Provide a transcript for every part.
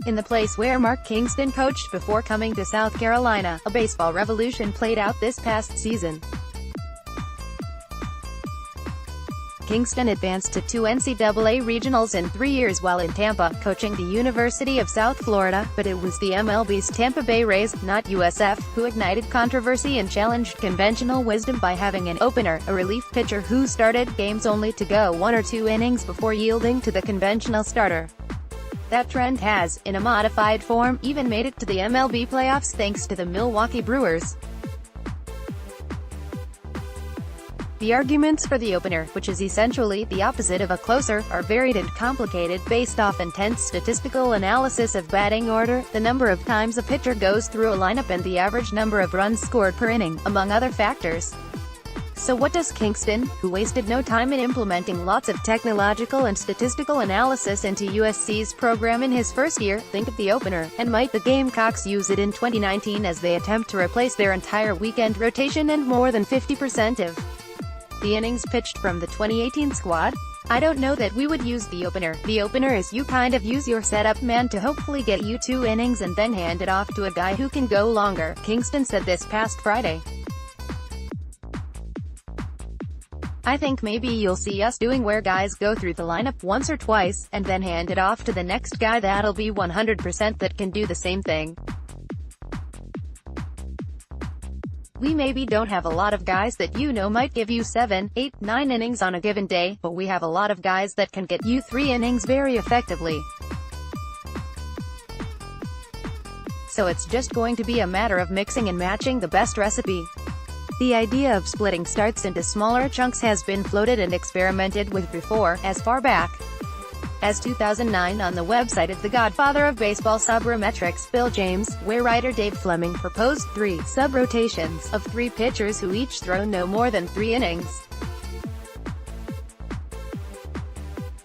in the place where Mark Kingston coached before coming to South Carolina. A baseball revolution played out this past season. Kingston advanced to 2 NCAA regionals in 3 years while in Tampa, coaching the University of South Florida, but it was the MLB's Tampa Bay Rays, not USF, who ignited controversy and challenged conventional wisdom by having an opener, a relief pitcher who started games only to go 1 or 2 innings before yielding to the conventional starter. That trend has, in a modified form, even made it to the MLB playoffs thanks to the Milwaukee Brewers. The arguments for the opener, which is essentially the opposite of a closer, are varied and complicated, based off intense statistical analysis of batting order, the number of times a pitcher goes through a lineup and the average number of runs scored per inning, among other factors. So what does Kingston, who wasted no time in implementing lots of technological and statistical analysis into USC's program in his first year, think of the opener, and might the Gamecocks use it in 2019 as they attempt to replace their entire weekend rotation and more than 50% of the innings pitched from the 2018 squad? I don't know that we would use the opener. The opener is you kind of use your setup man to hopefully get you 2 innings and then hand it off to a guy who can go longer, Kingston said this past Friday. I think maybe you'll see us doing where guys go through the lineup once or twice, and then hand it off to the next guy that'll be 100% that can do the same thing. We maybe don't have a lot of guys that might give you 7, 8, 9 innings on a given day, but we have a lot of guys that can get you 3 innings very effectively. So it's just going to be a matter of mixing and matching the best recipe. The idea of splitting starts into smaller chunks has been floated and experimented with before, as far back as 2009 on the website of the godfather of baseball sabermetrics, Bill James, where writer Dave Fleming proposed 3 sub-rotations of 3 pitchers who each throw no more than 3 innings.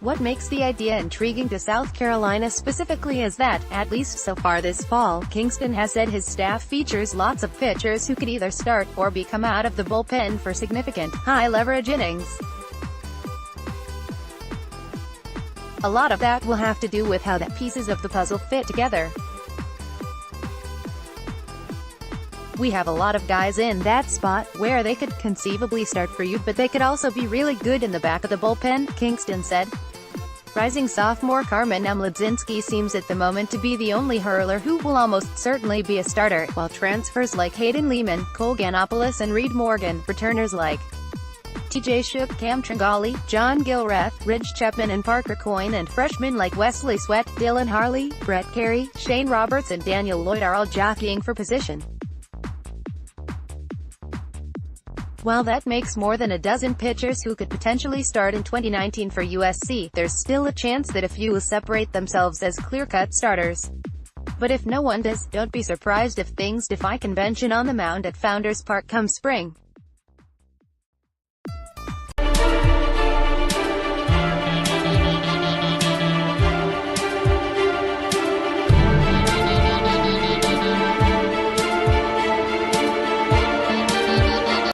What makes the idea intriguing to South Carolina specifically is that, at least so far this fall, Kingston has said his staff features lots of pitchers who could either start, or be come out of the bullpen for significant, high-leverage innings. A lot of that will have to do with how the pieces of the puzzle fit together. We have a lot of guys in that spot, where they could conceivably start for you, but they could also be really good in the back of the bullpen, Kingston said. Rising sophomore Carmen Mlodzinski seems at the moment to be the only hurler who will almost certainly be a starter, while transfers like Hayden Lehman, Cole Ganopoulos and Reed Morgan, returners like TJ Shook, Cam Tringali, John Gilrath, Ridge Chapman and Parker Coyne, and freshmen like Wesley Sweat, Dylan Harley, Brett Carey, Shane Roberts and Daniel Lloyd are all jockeying for position. While that makes more than a dozen pitchers who could potentially start in 2019 for USC, there's still a chance that a few will separate themselves as clear-cut starters. But if no one does, don't be surprised if things defy convention on the mound at Founders Park come spring.